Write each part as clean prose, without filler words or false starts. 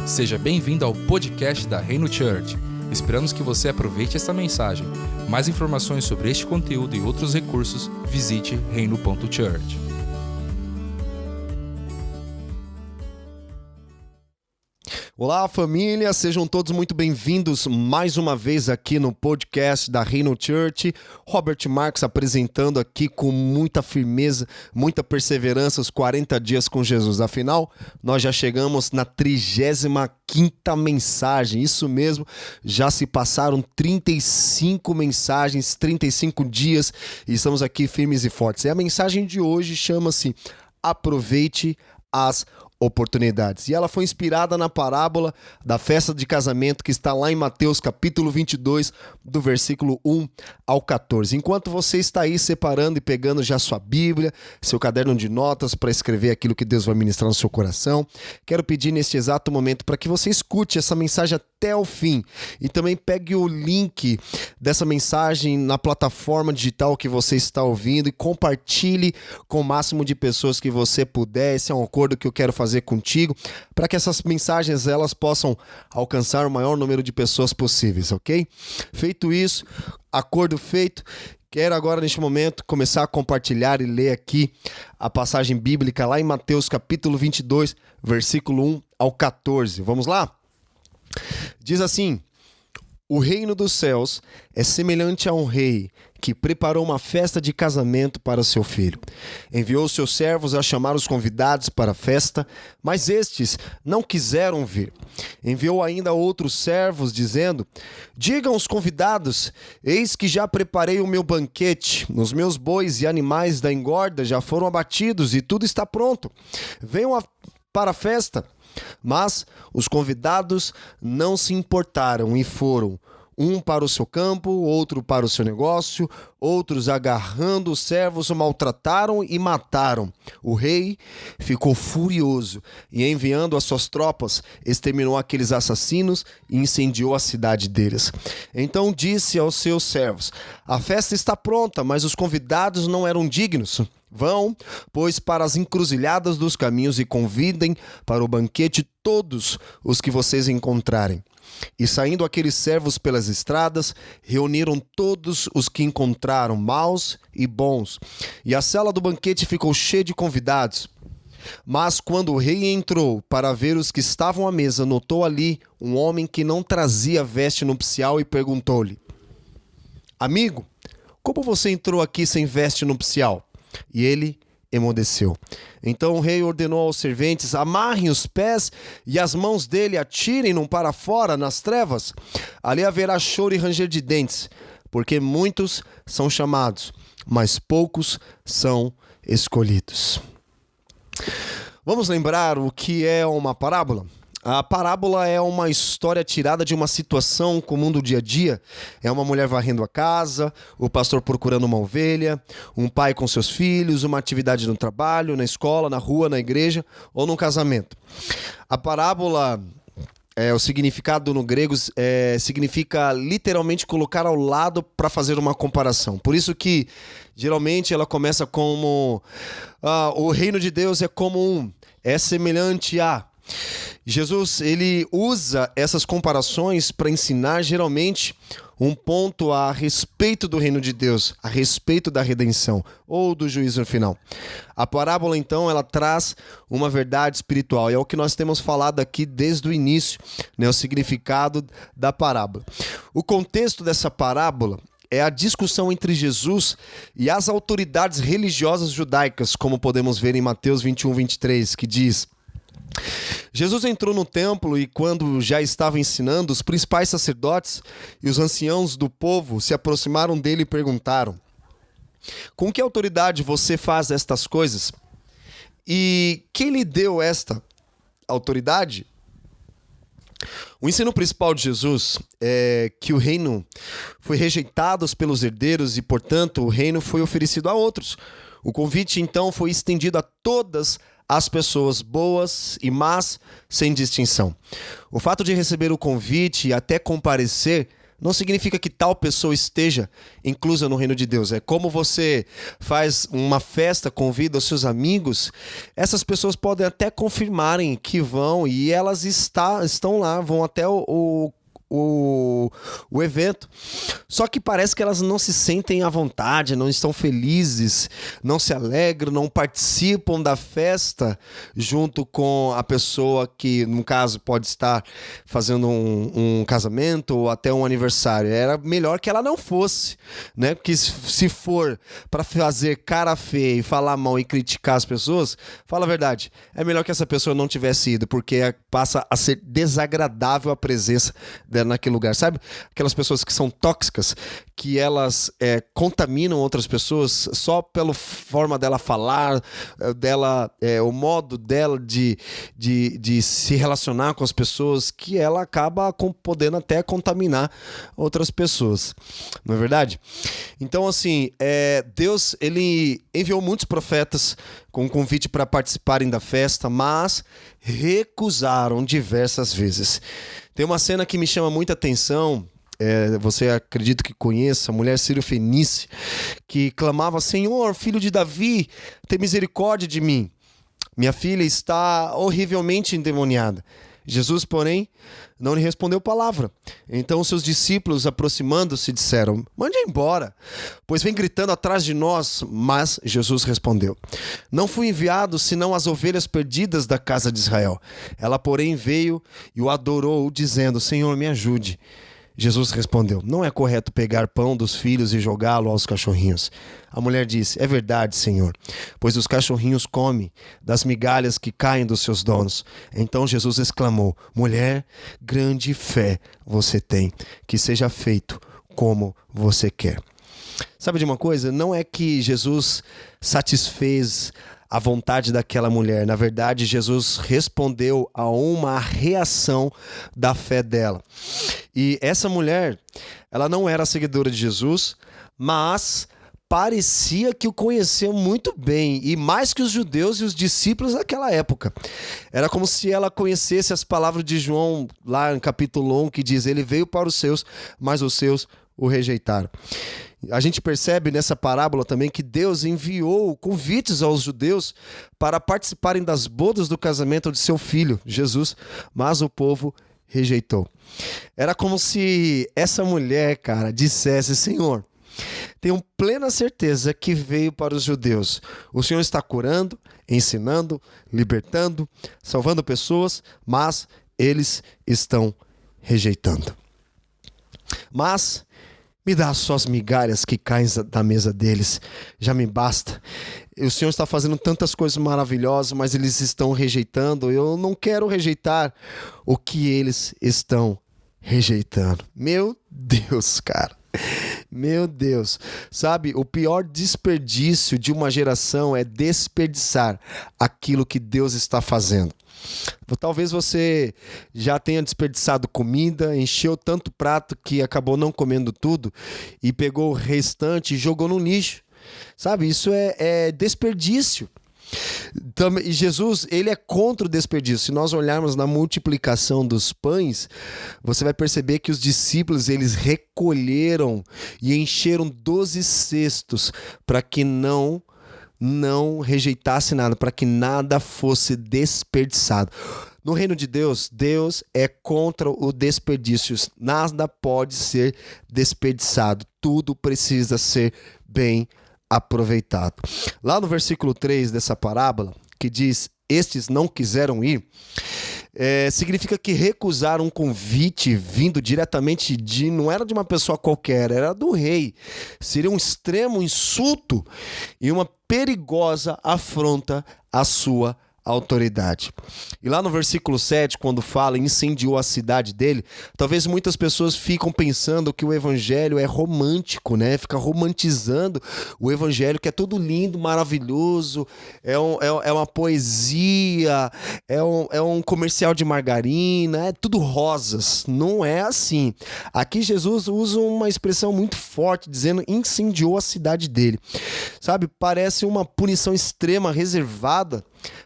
Seja bem-vindo ao podcast da Reino Church. Esperamos que você aproveite esta mensagem. Mais informações sobre este conteúdo e outros recursos, visite reino.church. Olá, família, sejam todos muito bem-vindos mais uma vez aqui no podcast da Reino Church. Robert Marques apresentando aqui com muita firmeza, muita perseverança os 40 dias com Jesus. Afinal, nós já chegamos na 35ª mensagem, isso mesmo, já se passaram 35 mensagens, 35 dias e estamos aqui firmes e fortes. E a mensagem de hoje chama-se Aproveite as oportunidades. E ela foi inspirada na parábola da festa de casamento que está lá em Mateus capítulo 22, do versículo 1 ao 14. Enquanto você está aí separando e pegando já sua Bíblia, seu caderno de notas para escrever aquilo que Deus vai ministrar no seu coração, quero pedir neste exato momento para que você escute essa mensagem até o fim e também pegue o link dessa mensagem na plataforma digital que você está ouvindo e compartilhe com o máximo de pessoas que você puder. Esse é um acordo que eu quero fazer contigo, para que essas mensagens elas possam alcançar o maior número de pessoas possíveis, ok? Feito isso, acordo feito, quero agora neste momento começar a compartilhar e ler aqui a passagem bíblica lá em Mateus capítulo 22, versículo 1 ao 14. Vamos lá? Diz assim: o reino dos céus é semelhante a um rei que preparou uma festa de casamento para seu filho. Enviou seus servos a chamar os convidados para a festa, mas estes não quiseram vir. Enviou ainda outros servos, dizendo: digam aos convidados, eis que já preparei o meu banquete, os meus bois e animais da engorda já foram abatidos e tudo está pronto. Venham para a festa. Mas os convidados não se importaram e foram, um para o seu campo, outro para o seu negócio, outros agarrando os servos o maltrataram e mataram. O rei ficou furioso e, enviando as suas tropas, exterminou aqueles assassinos e incendiou a cidade deles. Então disse aos seus servos: a festa está pronta, mas os convidados não eram dignos. Vão, pois, para as encruzilhadas dos caminhos e convidem para o banquete todos os que vocês encontrarem. E saindo aqueles servos pelas estradas, reuniram todos os que encontraram, maus e bons. E a sala do banquete ficou cheia de convidados. Mas quando o rei entrou para ver os que estavam à mesa, notou ali um homem que não trazia veste nupcial e perguntou-lhe: amigo, como você entrou aqui sem veste nupcial? E ele emudeceu. Então o rei ordenou aos serventes: amarrem os pés e as mãos dele, atirem-no para fora nas trevas. Ali haverá choro e ranger de dentes, porque muitos são chamados, mas poucos são escolhidos. Vamos lembrar o que é uma parábola? A parábola é uma história tirada de uma situação comum do dia a dia. É uma mulher varrendo a casa, o pastor procurando uma ovelha, um pai com seus filhos, uma atividade no trabalho, na escola, na rua, na igreja ou num casamento. A parábola, o significado no grego significa literalmente colocar ao lado para fazer uma comparação. Por isso que geralmente ela começa como o reino de Deus é como é semelhante a. Jesus, ele usa essas comparações para ensinar geralmente um ponto a respeito do reino de Deus, a respeito da redenção ou do juízo final. A parábola, então, ela traz uma verdade espiritual e é o que nós temos falado aqui desde o início, né, o significado da parábola. O contexto dessa parábola é a discussão entre Jesus e as autoridades religiosas judaicas, como podemos ver em Mateus 21, 23, que diz: Jesus entrou no templo e, quando já estava ensinando, os principais sacerdotes e os anciãos do povo se aproximaram dele e perguntaram: com que autoridade você faz estas coisas? E quem lhe deu esta autoridade? O ensino principal de Jesus é que o reino foi rejeitado pelos herdeiros e, portanto, o reino foi oferecido a outros. O convite, então, foi estendido a todas as pessoas boas e más, sem distinção. O fato de receber o convite e até comparecer não significa que tal pessoa esteja inclusa no reino de Deus. É como você faz uma festa, convida os seus amigos, essas pessoas podem até confirmarem que vão e elas estão lá, vão até o evento. Só que parece que elas não se sentem à vontade, não estão felizes, não se alegram, não participam da festa junto com a pessoa que, no caso, pode estar fazendo um casamento ou até um aniversário. Era melhor que ela não fosse, né? Porque se for para fazer cara feia e falar mal e criticar as pessoas, fala a verdade, é melhor que essa pessoa não tivesse ido, porque passa a ser desagradável a presença dela naquele lugar, sabe? Aquelas pessoas que são tóxicas, que elas contaminam outras pessoas só pela forma dela falar, o modo dela de se relacionar com as pessoas, que ela acaba podendo até contaminar outras pessoas. Não é verdade? Então, assim, Deus, ele enviou muitos profetas com um convite para participarem da festa, mas recusaram diversas vezes. Tem uma cena que me chama muita atenção, você acredito que conheça, a mulher Sírio-Fenícia, que clamava: Senhor, filho de Davi, tem misericórdia de mim. Minha filha está horrivelmente endemoniada. Jesus, porém, não lhe respondeu palavra. Então seus discípulos, aproximando-se, disseram: mande embora, pois vem gritando atrás de nós. Mas Jesus respondeu: não fui enviado senão as ovelhas perdidas da casa de Israel. Ela, porém, veio e o adorou, dizendo: Senhor, me ajude. Jesus respondeu: não é correto pegar pão dos filhos e jogá-lo aos cachorrinhos. A mulher disse: é verdade, Senhor, pois os cachorrinhos comem das migalhas que caem dos seus donos. Então Jesus exclamou: mulher, grande fé você tem, que seja feito como você quer. Sabe de uma coisa? Não é que Jesus satisfez a vontade daquela mulher. Na verdade, Jesus respondeu a uma reação da fé dela. E essa mulher, ela não era seguidora de Jesus, mas parecia que o conhecia muito bem, e mais que os judeus e os discípulos naquela época. Era como se ela conhecesse as palavras de João, lá no capítulo 1, que diz: ele veio para os seus, mas os seus o rejeitaram. A gente percebe nessa parábola também que Deus enviou convites aos judeus para participarem das bodas do casamento de seu filho, Jesus, mas o povo rejeitou. Era como se essa mulher, cara, dissesse: Senhor, tenho plena certeza que veio para os judeus. O Senhor está curando, ensinando, libertando, salvando pessoas, mas eles estão rejeitando. Mas me dá só as migalhas que caem da mesa deles, já me basta. O Senhor está fazendo tantas coisas maravilhosas, mas eles estão rejeitando. Eu não quero rejeitar o que eles estão rejeitando. Meu Deus, cara. Meu Deus. Sabe, o pior desperdício de uma geração é desperdiçar aquilo que Deus está fazendo. Talvez você já tenha desperdiçado comida, encheu tanto prato que acabou não comendo tudo e pegou o restante e jogou no lixo. Sabe, isso é desperdício. E Jesus, ele é contra o desperdício. Se nós olharmos na multiplicação dos pães, você vai perceber que os discípulos, eles recolheram e encheram 12 cestos para que não rejeitasse nada, para que nada fosse desperdiçado. No reino de Deus, Deus é contra o desperdício. Nada pode ser desperdiçado. Tudo precisa ser bem aproveitado. Lá no versículo 3 dessa parábola, que diz: estes não quiseram ir, significa que recusaram um convite vindo diretamente não era de uma pessoa qualquer, era do rei. Seria um extremo insulto e uma perigosa afronta à sua autoridade. E lá no versículo 7, quando fala incendiou a cidade dele, talvez muitas pessoas ficam pensando que o evangelho é romântico, né? Fica romantizando o evangelho, que é tudo lindo, maravilhoso, é uma poesia, é um comercial de margarina, é tudo rosas. Não é assim. Aqui Jesus usa uma expressão muito forte, dizendo incendiou a cidade dele. Sabe, parece uma punição extrema reservada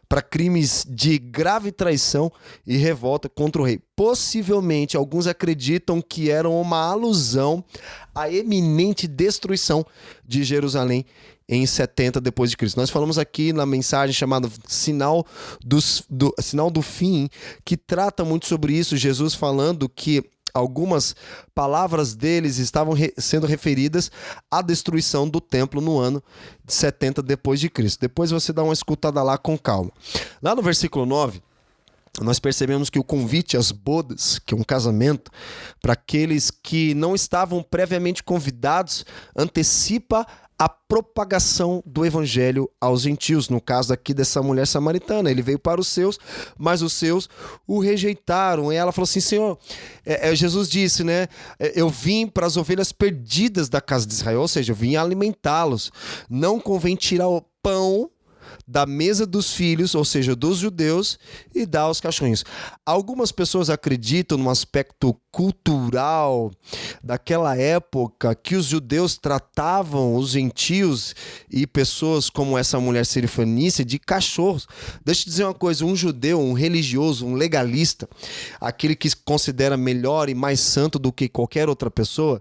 para crimes de grave traição e revolta contra o rei. Possivelmente, alguns acreditam que eram uma alusão à eminente destruição de Jerusalém em 70 depois de Cristo. Nós falamos aqui na mensagem chamada Sinal do Fim, que trata muito sobre isso, Jesus falando que algumas palavras deles estavam sendo referidas à destruição do templo no ano de 70 depois de Cristo. Depois você dá uma escutada lá com calma. Lá no versículo 9, nós percebemos que o convite às bodas, que é um casamento, para aqueles que não estavam previamente convidados, antecipa a propagação do evangelho aos gentios. No caso aqui dessa mulher samaritana, ele veio para os seus, mas os seus o rejeitaram. E ela falou assim, Senhor, Jesus disse, né? Eu vim para as ovelhas perdidas da casa de Israel, ou seja, eu vim alimentá-los. Não convém tirar o pão da mesa dos filhos, ou seja, dos judeus, e dar aos cachorrinhos. Algumas pessoas acreditam no aspecto cultural daquela época que os judeus tratavam os gentios e pessoas como essa mulher sirifenícia de cachorros. Deixa eu dizer uma coisa, um judeu, um religioso, um legalista, aquele que se considera melhor e mais santo do que qualquer outra pessoa,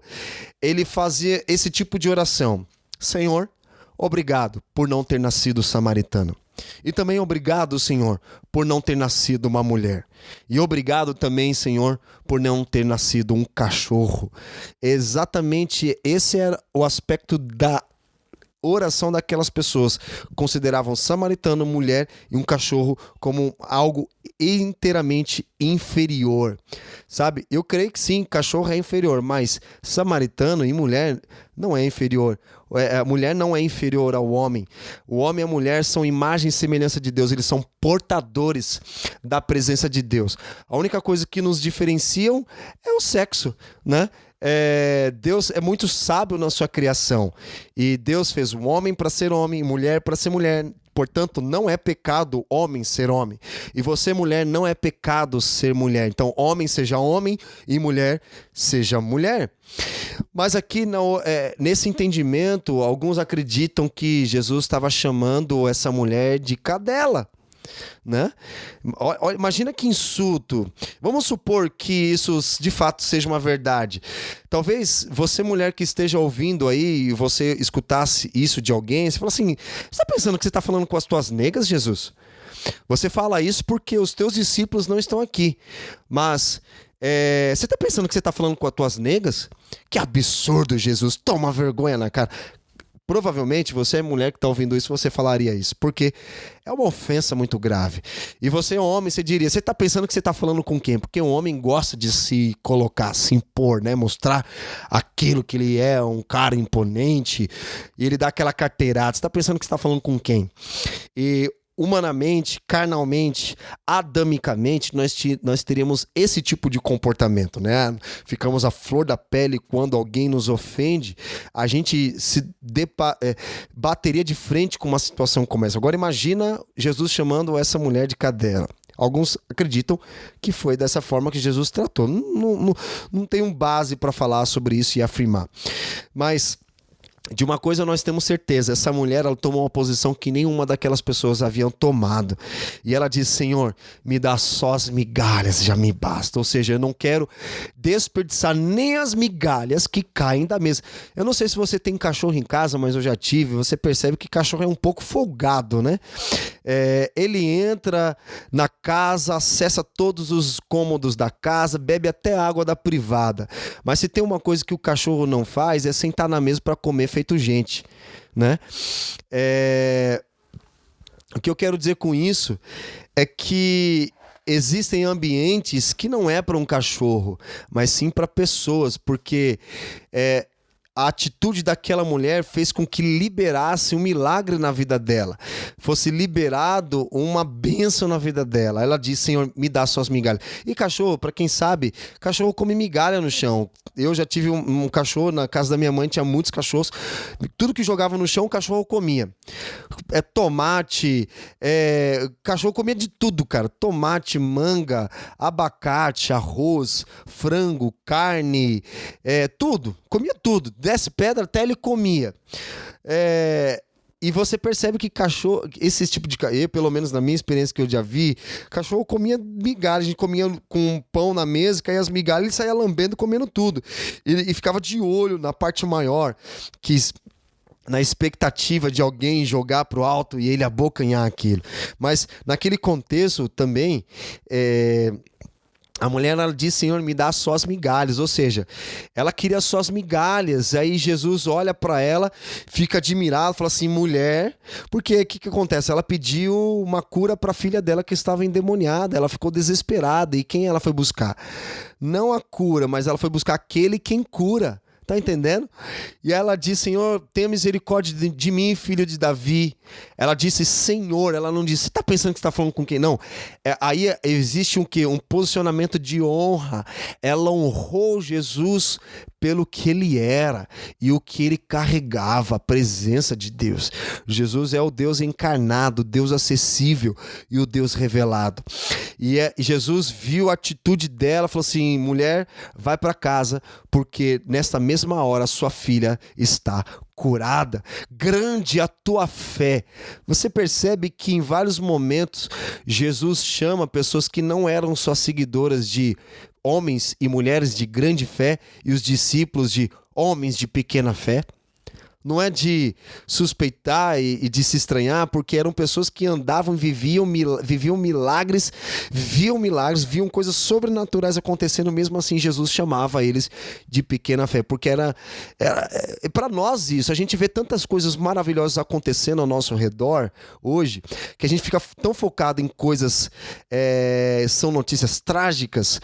ele fazia esse tipo de oração: Senhor, obrigado por não ter nascido samaritano. E também obrigado, Senhor, por não ter nascido uma mulher. E obrigado também, Senhor, por não ter nascido um cachorro. Exatamente esse era o aspecto da oração daquelas pessoas. Consideravam samaritano, mulher e um cachorro como algo inteiramente inferior. Sabe? Eu creio que sim, cachorro é inferior, mas samaritano e mulher não é inferior. A mulher não é inferior ao homem. O homem e a mulher são imagem e semelhança de Deus. Eles são portadores da presença de Deus. A única coisa que nos diferenciam é o sexo, né? Deus é muito sábio na sua criação. E Deus fez o homem para ser homem e mulher para ser mulher. Portanto, não é pecado homem ser homem. E você, mulher, não é pecado ser mulher. Então, homem seja homem e mulher seja mulher. Mas aqui, nesse entendimento, alguns acreditam que Jesus estava chamando essa mulher de cadela. Né? Imagina que insulto. Vamos supor que isso de fato seja uma verdade. Talvez você, mulher que esteja ouvindo aí, e você escutasse isso de alguém, você fala assim: você está pensando que você está falando com as tuas negas, Jesus? Você fala isso porque os teus discípulos não estão aqui. Mas você está pensando que você está falando com as tuas negas? Que absurdo, Jesus. Toma vergonha na cara. Provavelmente você é mulher que está ouvindo isso, você falaria isso, porque é uma ofensa muito grave. E você, homem, você diria, você está pensando que você está falando com quem? Porque o homem gosta de se colocar, se impor, né? Mostrar aquilo que ele é, um cara imponente, e ele dá aquela carteirada. Você está pensando que você está falando com quem? E humanamente, carnalmente, adamicamente, nós teríamos esse tipo de comportamento, né? Ficamos à flor da pele quando alguém nos ofende, a gente se bateria de frente com uma situação como essa. Agora imagina Jesus chamando essa mulher de cadela. Alguns acreditam que foi dessa forma que Jesus tratou. Não tenho base para falar sobre isso e afirmar. Mas de uma coisa nós temos certeza, essa mulher ela tomou uma posição que nenhuma daquelas pessoas haviam tomado. E ela diz: Senhor, me dá só as migalhas, já me basta. Ou seja, eu não quero desperdiçar nem as migalhas que caem da mesa. Eu não sei se você tem cachorro em casa, mas eu já tive. Você percebe que cachorro é um pouco folgado, né? Ele entra na casa, acessa todos os cômodos da casa, bebe até a água da privada. Mas se tem uma coisa que o cachorro não faz, é sentar na mesa para comer feito gente, né? O que eu quero dizer com isso é que existem ambientes que não é para um cachorro, mas sim para pessoas, porque a atitude daquela mulher fez com que liberasse um milagre na vida dela, fosse liberado uma bênção na vida dela. Ela disse: Senhor, me dá suas migalhas. E cachorro, para quem sabe, cachorro come migalha no chão. Eu já tive um cachorro, na casa da minha mãe tinha muitos cachorros, tudo que jogava no chão o cachorro comia. Tomate, cachorro comia de tudo, cara. Tomate, manga, abacate, arroz, frango, carne, tudo, comia tudo. Desce pedra até ele comia. E você percebe que cachorro, esse tipo de cachorro, pelo menos na minha experiência que eu já vi, cachorro comia migalha, a gente comia com um pão na mesa, caía as migalhas, ele saía lambendo, comendo tudo. E ficava de olho na parte maior, na expectativa de alguém jogar pro alto e ele abocanhar aquilo. Mas naquele contexto também, a mulher, ela disse: Senhor, me dá só as migalhas. Ou seja, ela queria só as migalhas. Aí Jesus olha para ela, fica admirado, fala assim: mulher, porque o que acontece? Ela pediu uma cura para a filha dela que estava endemoniada. Ela ficou desesperada. E quem ela foi buscar? Não a cura, mas ela foi buscar aquele quem cura. Tá entendendo? E ela disse: Senhor, tenha misericórdia de mim, filho de Davi. Ela disse Senhor, ela não disse: você tá pensando que você tá falando com quem? Não. Aí existe um quê? Um posicionamento de honra. Ela honrou Jesus pelo que ele era e o que ele carregava, a presença de Deus. Jesus é o Deus encarnado, o Deus acessível e o Deus revelado. E Jesus viu a atitude dela, falou assim: mulher, vai para casa, porque nesta mesma hora sua filha está curada. Grande a tua fé. Você percebe que em vários momentos Jesus chama pessoas que não eram só seguidoras de homens e mulheres de grande fé e os discípulos de homens de pequena fé. Não é de suspeitar e de se estranhar, porque eram pessoas que andavam, viviam milagres, viam coisas sobrenaturais acontecendo. Mesmo assim, Jesus chamava eles de pequena fé, porque era para nós isso. A gente vê tantas coisas maravilhosas acontecendo ao nosso redor hoje, que a gente fica tão focado em coisas, são notícias trágicas,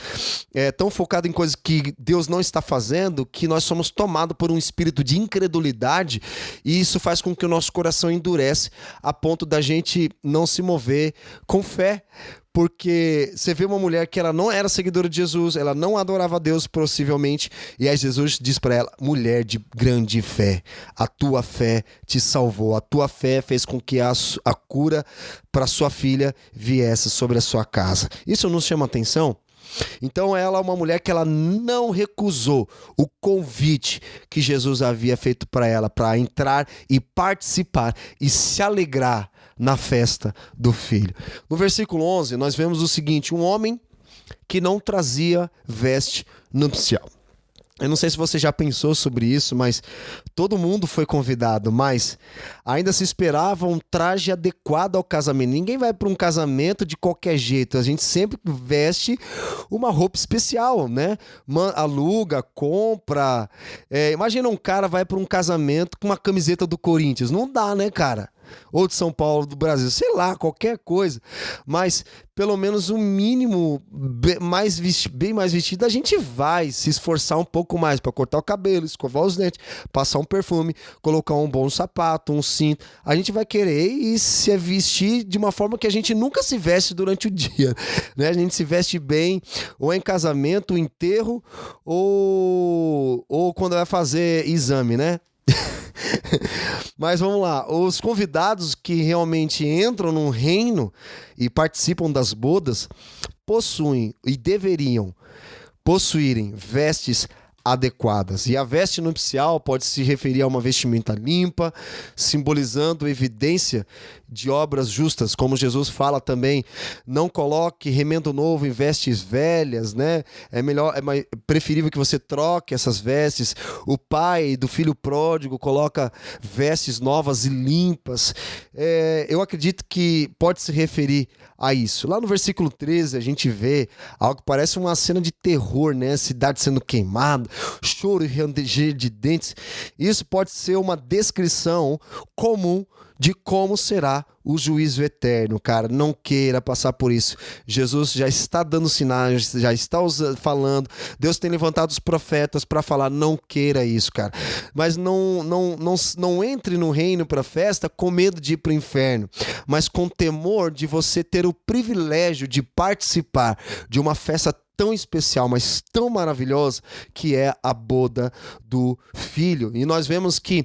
tão focado em coisas que Deus não está fazendo, que nós somos tomados por um espírito de incredulidade. E isso faz com que o nosso coração endurece a ponto da gente não se mover com fé. Porque você vê uma mulher que ela não era seguidora de Jesus, ela não adorava a Deus possivelmente, e aí Jesus diz para ela: mulher de grande fé, a tua fé te salvou, a tua fé fez com que a cura para sua filha viesse sobre a sua casa. Isso nos chama atenção? Então ela é uma mulher que ela não recusou o convite que Jesus havia feito para ela, para entrar e participar e se alegrar na festa do filho. No versículo 11 nós vemos o seguinte: um homem que não trazia veste nupcial. Eu não sei se você já pensou sobre isso, mas todo mundo foi convidado, mas ainda se esperava um traje adequado ao casamento. Ninguém vai para um casamento de qualquer jeito, a gente sempre veste uma roupa especial, né? Aluga, compra. Imagina um cara vai para um casamento com uma camiseta do Corinthians. Não dá, né, cara? Ou de São Paulo, do Brasil, sei lá, qualquer coisa, mas pelo menos o mínimo bem mais vestido, a gente vai se esforçar um pouco mais para cortar o cabelo, escovar os dentes, passar um perfume, colocar um bom sapato, um cinto. A gente vai querer e se vestir de uma forma que a gente nunca se veste durante o dia, né? A gente se veste bem ou em casamento, enterro ou quando vai fazer exame, né? Mas vamos lá, os convidados que realmente entram no reino e participam das bodas possuem e deveriam possuírem vestes adequadas. E a veste nupcial pode se referir a uma vestimenta limpa, simbolizando evidência de obras justas, como Jesus fala também: não coloque remendo novo em vestes velhas, né? É preferível que você troque essas vestes. O pai do filho pródigo coloca vestes novas e limpas. Eu acredito que pode se referir a isso. Lá no versículo 13 a gente vê algo que parece uma cena de terror, né? A cidade sendo queimada, choro e ranger de dentes. Isso pode ser uma descrição comum de como será o juízo eterno, cara. Não queira passar por isso. Jesus já está dando sinais, já está falando. Deus tem levantado os profetas para falar: não queira isso, cara. Mas não entre no reino para festa com medo de ir para o inferno, mas com temor de você ter o privilégio de participar de uma festa tão especial, mas tão maravilhosa, que é a boda do filho. E nós vemos que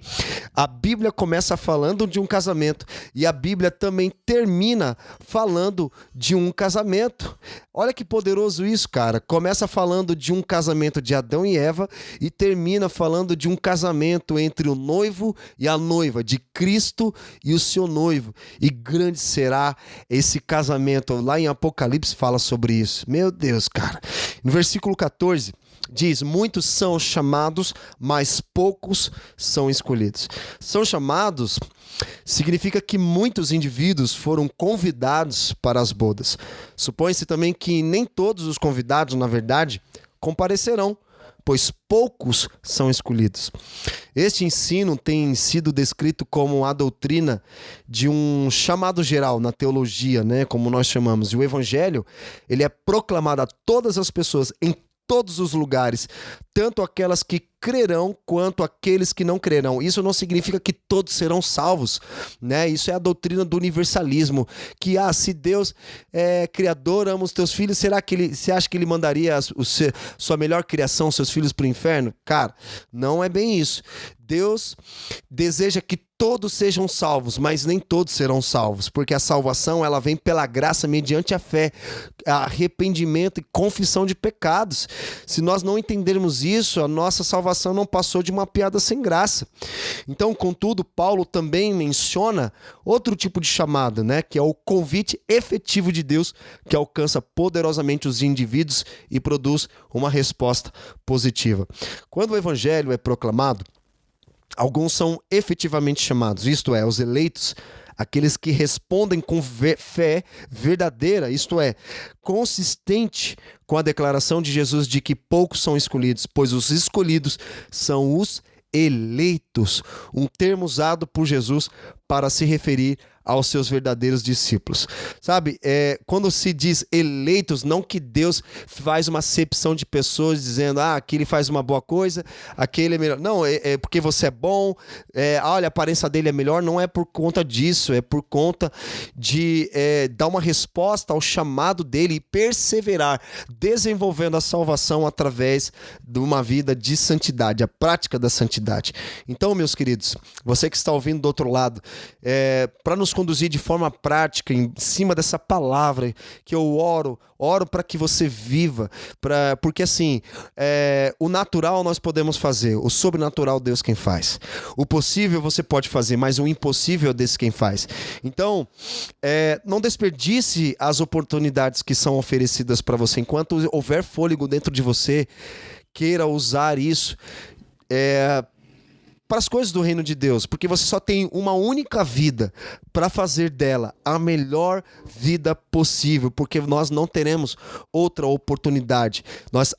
a Bíblia começa falando de um casamento, e a Bíblia também termina falando de um casamento. Olha que poderoso isso, cara. Começa falando de um casamento de Adão e Eva e termina falando de um casamento entre o noivo e a noiva, de Cristo e o seu noivo. E grande será esse casamento. Lá em Apocalipse fala sobre isso. Meu Deus, cara. No versículo 14... diz, muitos são chamados, mas poucos são escolhidos. São chamados significa que muitos indivíduos foram convidados para as bodas. Supõe-se também que nem todos os convidados, na verdade, comparecerão, pois poucos são escolhidos. Este ensino tem sido descrito como a doutrina de um chamado geral na teologia, né, como nós chamamos. E o evangelho, ele é proclamado a todas as pessoas em todos os lugares, tanto aquelas que crerão quanto aqueles que não crerão. Isso não significa que todos serão salvos, né? Isso é a doutrina do universalismo, que se Deus é criador, ama os teus filhos, será que você acha que ele mandaria sua melhor criação, seus filhos para o inferno? Cara, não é bem isso. Deus deseja que todos sejam salvos, mas nem todos serão salvos, porque a salvação ela vem pela graça mediante a fé, arrependimento e confissão de pecados. Se nós não entendermos isso, a nossa salvação não passou de uma piada sem graça. Então, contudo, Paulo também menciona outro tipo de chamada, né, que é o convite efetivo de Deus, que alcança poderosamente os indivíduos e produz uma resposta positiva. Quando o evangelho é proclamado, alguns são efetivamente chamados, isto é, os eleitos, aqueles que respondem com fé verdadeira, isto é, consistente com a declaração de Jesus de que poucos são escolhidos, pois os escolhidos são os eleitos, um termo usado por Jesus para se referir aos seus verdadeiros discípulos. Sabe, quando se diz eleitos, não que Deus faz uma acepção de pessoas dizendo, aquele faz uma boa coisa, aquele é melhor. Não, é porque você é bom, olha, a aparência dele é melhor. Não é por conta disso, é por conta de dar uma resposta ao chamado dele e perseverar, desenvolvendo a salvação através de uma vida de santidade, a prática da santidade. Então, meus queridos, você que está ouvindo do outro lado, para nos conduzir de forma prática em cima dessa palavra que eu oro para que você viva, porque assim, o natural nós podemos fazer, o sobrenatural Deus quem faz. O possível você pode fazer, mas o impossível é Deus quem faz. Então, não desperdice as oportunidades que são oferecidas para você. Enquanto houver fôlego dentro de você, queira usar isso para as coisas do reino de Deus, porque você só tem uma única vida para fazer dela a melhor vida possível, porque nós não teremos outra oportunidade.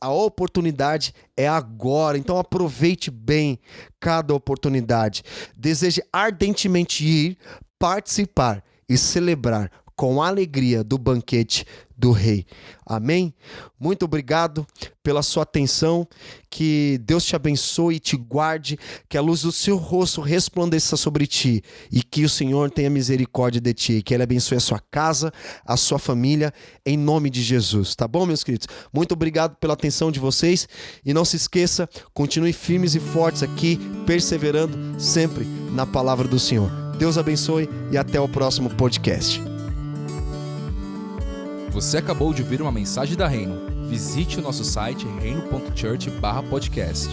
A oportunidade é agora, então aproveite bem cada oportunidade. Deseje ardentemente ir, participar e celebrar com alegria do banquete do Rei. Amém? Muito obrigado pela sua atenção, que Deus te abençoe e te guarde, que a luz do seu rosto resplandeça sobre ti e que o Senhor tenha misericórdia de ti, que Ele abençoe a sua casa, a sua família, em nome de Jesus, tá bom, meus queridos? Muito obrigado pela atenção de vocês e não se esqueça, continue firmes e fortes aqui, perseverando sempre na palavra do Senhor. Deus abençoe e até o próximo podcast. Você acabou de ouvir uma mensagem da Reino. Visite o nosso site reino.church/podcast.